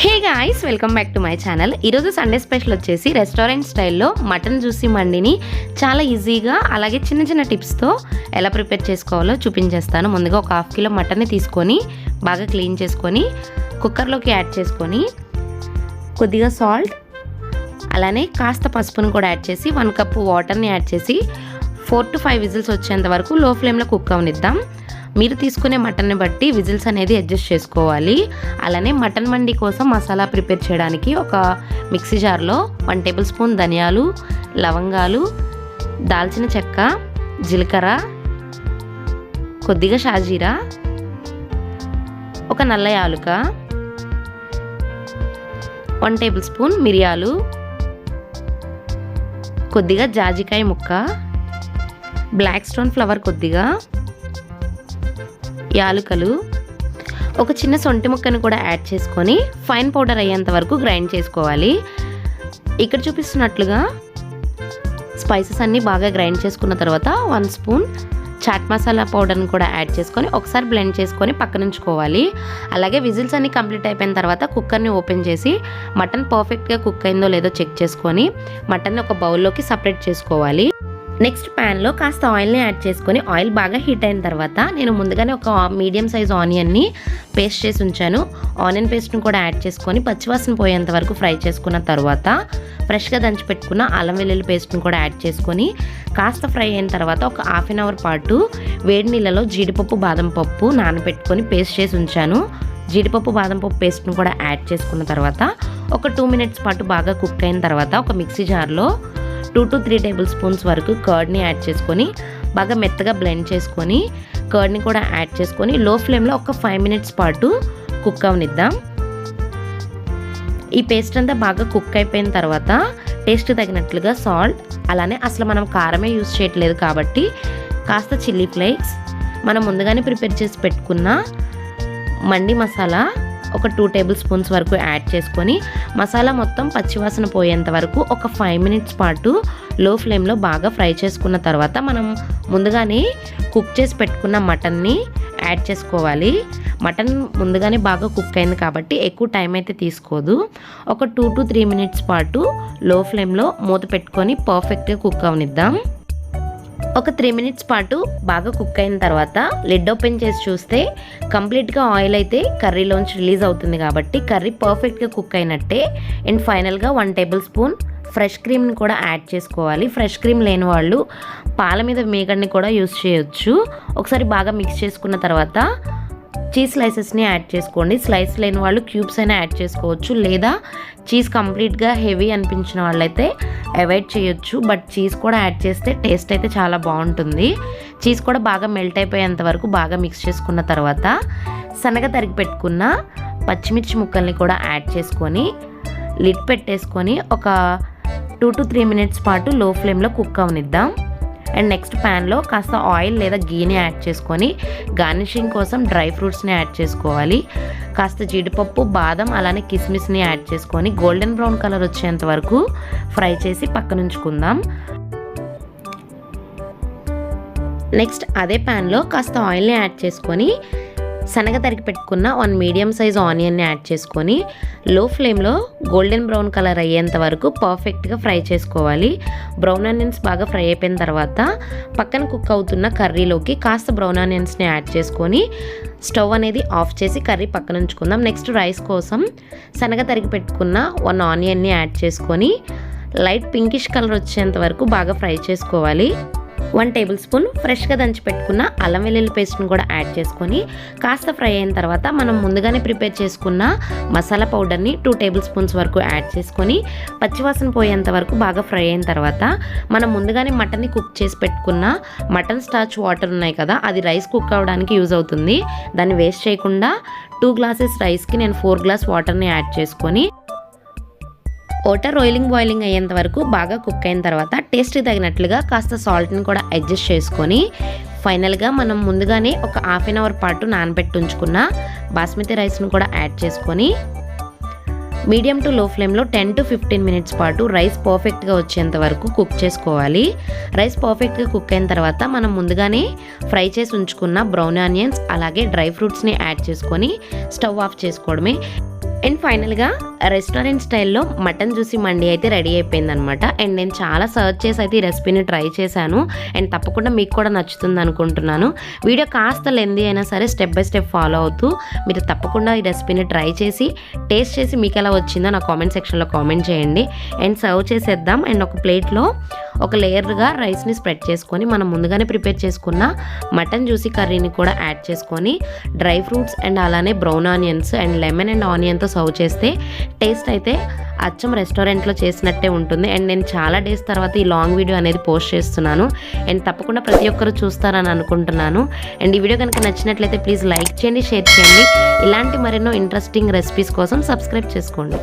Hey guys, welcome back to my channel. ఈరోజు Sunday special వచ్చేసి restaurant స్టైల్లో mutton juicy మండిని చాలా ఈజీగా అలాగే చిన్న చిన్న టిప్స్తో ఎలా ప్రిపేర్ చేసుకోవాలో చూపించేస్తాను. ముందుగా ఒక హాఫ్ కిలో మటన్ని తీసుకొని బాగా క్లీన్ చేసుకొని కుక్కర్లోకి యాడ్ చేసుకొని కొద్దిగా సాల్ట్ అలానే కాస్త పసుపును కూడా యాడ్ చేసి 1 కప్పు వాటర్ని యాడ్ చేసి 4 to 5 విజిల్స్ వచ్చేంత వరకు లో ఫ్లేమ్లో కుక్ అవనిద్దాం. మీరు తీసుకునే మటన్ని బట్టి విజిల్స్ అనేది అడ్జస్ట్ చేసుకోవాలి. అలానే మటన్ మండి కోసం మసాలా ప్రిపేర్ చేయడానికి ఒక మిక్సీ జార్లో 1 టేబుల్ స్పూన్ ధనియాలు, లవంగాలు, దాల్చిన చెక్క, జీలకర్ర, కొద్దిగా షాజీరా, ఒక నల్ల యాలుక, 1 టేబుల్ స్పూన్ మిరియాలు, కొద్దిగా జాజికాయ ముక్క, బ్లాక్ స్టోన్ ఫ్లవర్ కొద్దిగా, యాలుకలు, ఒక చిన్న సొంటి ముక్కను కూడా యాడ్ చేసుకొని ఫైన్ పౌడర్ అయ్యేంత వరకు గ్రైండ్ చేసుకోవాలి. ఇక్కడ చూపిస్తున్నట్లుగా స్పైసెస్ అన్నీ బాగా గ్రైండ్ చేసుకున్న తర్వాత 1 స్పూన్ చాట్ మసాలా పౌడర్ని కూడా యాడ్ చేసుకొని ఒకసారి బ్లెండ్ చేసుకొని పక్కనుంచుకోవాలి. అలాగే విజిల్స్ అన్నీ కంప్లీట్ అయిపోయిన తర్వాత కుక్కర్ని ఓపెన్ చేసి మటన్ పర్ఫెక్ట్గా కుక్ అయిందో లేదో చెక్ చేసుకొని మటన్ని ఒక బౌల్లోకి సపరేట్ చేసుకోవాలి. నెక్స్ట్ ప్యాన్లో కాస్త ఆయిల్ని యాడ్ చేసుకొని ఆయిల్ బాగా హీట్ అయిన తర్వాత నేను ముందుగానే ఒక మీడియం సైజ్ ఆనియన్ని పేస్ట్ చేసి ఉంచాను. ఆనియన్ పేస్ట్ని కూడా యాడ్ చేసుకొని పచ్చివాసన పోయేంత వరకు ఫ్రై చేసుకున్న తర్వాత ఫ్రెష్గా దంచి పెట్టుకున్న అల్లం వెల్లుల్లి పేస్ట్ని కూడా యాడ్ చేసుకొని కాస్త ఫ్రై అయిన తర్వాత ఒక హాఫ్ అన్ అవర్ పాటు వేడి నీళ్ళలో జీడిపప్పు బాదం పప్పు నానబెట్టుకొని పేస్ట్ చేసి ఉంచాను. జీడిపప్పు బాదం పప్పు పేస్ట్ని కూడా యాడ్ చేసుకున్న తర్వాత ఒక 2 మినిట్స్ పాటు బాగా కుక్ అయిన తర్వాత ఒక మిక్సీ జార్లో 2 to 3 టేబుల్ స్పూన్స్ వరకు కర్డ్ని యాడ్ చేసుకొని బాగా మెత్తగా బ్లెండ్ చేసుకొని కర్డ్ని కూడా యాడ్ చేసుకొని లో ఫ్లేమ్లో ఒక 5 మినిట్స్ పాటు కుక్ అవనిద్దాం. ఈ పేస్ట్ అంతా బాగా కుక్ అయిపోయిన తర్వాత టేస్ట్ తగినట్లుగా సాల్ట్, అలానే అసలు మనం కారమే యూజ్ చేయట్లేదు కాబట్టి కాస్త చిల్లీ ఫ్లేక్స్, మనం ముందుగానే ప్రిపేర్ చేసి పెట్టుకున్న మండి మసాలా ఒక 2 టేబుల్ స్పూన్స్ వరకు యాడ్ చేసుకొని మసాలా మొత్తం పచ్చివాసన పోయేంత వరకు ఒక 5 మినిట్స్ పాటు లో ఫ్లేమ్లో బాగా ఫ్రై చేసుకున్న తర్వాత మనం ముందుగానే కుక్ చేసి పెట్టుకున్న మటన్ని యాడ్ చేసుకోవాలి. మటన్ ముందుగానే బాగా కుక్ అయింది కాబట్టి ఎక్కువ టైం అయితే తీసుకోదు. ఒక 2 to 3 మినిట్స్ పాటు లో ఫ్లేమ్లో మూత పెట్టుకొని పర్ఫెక్ట్గా కుక్ అవనిద్దాం. ఒక 3 మినిట్స్ పాటు బాగా కుక్ అయిన తర్వాత లిడ్ ఓపెన్ చేసి చూస్తే కంప్లీట్గా ఆయిల్ అయితే కర్రీలోంచి రిలీజ్ అవుతుంది కాబట్టి కర్రీ పర్ఫెక్ట్గా కుక్ అయినట్టే. అండ్ ఫైనల్గా 1 టేబుల్ స్పూన్ ఫ్రెష్ క్రీమ్ని కూడా యాడ్ చేసుకోవాలి. ఫ్రెష్ క్రీమ్ లేని వాళ్ళు పాల మీద మీగడని కూడా యూస్ చేయొచ్చు. ఒకసారి బాగా మిక్స్ చేసుకున్న తర్వాత చీజ్ స్లైసెస్ని యాడ్ చేసుకోండి. స్లైస్ లేని వాళ్ళు క్యూబ్స్ అయినా యాడ్ చేసుకోవచ్చు, లేదా చీజ్ కంప్లీట్గా హెవీ అనిపించిన వాళ్ళైతే అవాయిడ్ చేయొచ్చు. బట్ చీజ్ కూడా యాడ్ చేస్తే టేస్ట్ అయితే చాలా బాగుంటుంది. చీజ్ కూడా బాగా మెల్ట్ అయిపోయేంత వరకు బాగా మిక్స్ చేసుకున్న తర్వాత సన్నగా తరిగి పెట్టుకున్న పచ్చిమిర్చి ముక్కల్ని కూడా యాడ్ చేసుకొని లిడ్ పెట్టేసుకొని ఒక 2 to 3 మినిట్స్ పాటు లో ఫ్లేమ్లో కుక్ అవనిద్దాం. అండ్ నెక్స్ట్ ప్యాన్లో కాస్త ఆయిల్ లేదా గీని యాడ్ చేసుకొని గార్నిషింగ్ కోసం డ్రై ఫ్రూట్స్ని యాడ్ చేసుకోవాలి. కాస్త జీడిపప్పు, బాదం, అలానే కిస్మిస్ని యాడ్ చేసుకొని గోల్డెన్ బ్రౌన్ కలర్ వచ్చేంత వరకు ఫ్రై చేసి పక్కనుంచుకుందాం. నెక్స్ట్ అదే ప్యాన్లో కాస్త ఆయిల్ని యాడ్ చేసుకొని సన్నగా తరిగి పెట్టుకున్న 1 మీడియం సైజ్ ఆనియన్ని యాడ్ చేసుకొని లో ఫ్లేమ్లో గోల్డెన్ బ్రౌన్ కలర్ అయ్యేంత వరకు పర్ఫెక్ట్గా ఫ్రై చేసుకోవాలి. బ్రౌన్ ఆనియన్స్ బాగా ఫ్రై అయిపోయిన తర్వాత పక్కన కుక్ అవుతున్న కర్రీలోకి కాస్త బ్రౌన్ ఆనియన్స్ని యాడ్ చేసుకొని స్టవ్ అనేది ఆఫ్ చేసి కర్రీ పక్కన ఉంచుకుందాం. నెక్స్ట్ రైస్ కోసం సన్నగా తరిగి పెట్టుకున్న 1 ఆనియన్ని యాడ్ చేసుకొని లైట్ పింకిష్ కలర్ వచ్చేంత వరకు బాగా ఫ్రై చేసుకోవాలి. 1 టేబుల్ స్పూన్ ఫ్రెష్గా దంచి పెట్టుకున్న అల్లం వెల్లుల్లి పేస్ట్ని కూడా యాడ్ చేసుకొని కాస్త ఫ్రై అయిన తర్వాత మనం ముందుగానే ప్రిపేర్ చేసుకున్న మసాలా పౌడర్ని 2 టేబుల్ స్పూన్స్ వరకు యాడ్ చేసుకొని పచ్చివాసన పోయేంత వరకు బాగా ఫ్రై అయిన తర్వాత మనం ముందుగానే మటన్ని కుక్ చేసి పెట్టుకున్న మటన్ స్టార్చ్ వాటర్ ఉన్నాయి కదా, అది రైస్ కుక్ అవ్వడానికి యూజ్ అవుతుంది. దాన్ని వేస్ట్ చేయకుండా 2 గ్లాసెస్ రైస్కి నేను 4 గ్లాస్ వాటర్ని యాడ్ చేసుకొని వాటర్ బాయిలింగ్ అయ్యేంత వరకు బాగా కుక్ అయిన తర్వాత టేస్ట్కి తగినట్లుగా కాస్త సాల్ట్ని కూడా అడ్జస్ట్ చేసుకొని ఫైనల్గా మనం ముందుగానే ఒక హాఫ్ అన్ అవర్ పాటు నానబెట్టి ఉంచుకున్న బాస్మతి రైస్ని కూడా యాడ్ చేసుకొని మీడియం టు లో ఫ్లేమ్లో 10 to 15 మినిట్స్ పాటు రైస్ పర్ఫెక్ట్గా వచ్చేంత వరకు కుక్ చేసుకోవాలి. రైస్ పర్ఫెక్ట్గా కుక్ అయిన తర్వాత మనం ముందుగానే ఫ్రై చేసి ఉంచుకున్న బ్రౌన్ ఆనియన్స్ అలాగే డ్రై ఫ్రూట్స్ని యాడ్ చేసుకొని స్టవ్ ఆఫ్ చేసుకోవడమే. అండ్ ఫైనల్గా రెస్టారెంట్ స్టైల్లో మటన్ జ్యూసీ మండి అయితే రెడీ అయిపోయిందనమాట. అండ్ నేను చాలా సర్చ్ చేసి అయితే ఈ రెసిపీని ట్రై చేశాను. అండ్ తప్పకుండా మీకు కూడా నచ్చుతుంది అనుకుంటున్నాను. వీడియో కాస్త లెందీ అయినా సరే స్టెప్ బై స్టెప్ ఫాలో అవుతూ మీరు తప్పకుండా ఈ రెసిపీని ట్రై చేసి టేస్ట్ చేసి మీకు ఎలా వచ్చిందో నా కామెంట్ సెక్షన్లో కామెంట్ చేయండి. అండ్ సర్వ్ చేసేద్దాం. అండ్ ఒక ప్లేట్లో ఒక లేయర్గా రైస్ని స్ప్రెడ్ చేసుకొని మనం ముందుగానే ప్రిపేర్ చేసుకున్న మటన్ జ్యూసీ కర్రీని కూడా యాడ్ చేసుకొని డ్రై ఫ్రూట్స్ అండ్ అలానే brown onions and lemon and ఆనియన్తో సర్వ్ చేస్తే టేస్ట్ అయితే అచ్చం రెస్టారెంట్లో చేసినట్టే ఉంటుంది. అండ్ నేను చాలా డేస్ తర్వాత ఈ లాంగ్ వీడియో అనేది పోస్ట్ చేస్తున్నాను. అండ్ తప్పకుండా ప్రతి ఒక్కరు చూస్తారని అనుకుంటున్నాను. అండ్ ఈ వీడియో కనుక నచ్చినట్లయితే ప్లీజ్ లైక్ చేయండి, షేర్ చేయండి. ఇలాంటి మరెన్నో ఇంట్రెస్టింగ్ రెసిపీస్ కోసం సబ్స్క్రైబ్ చేసుకోండి.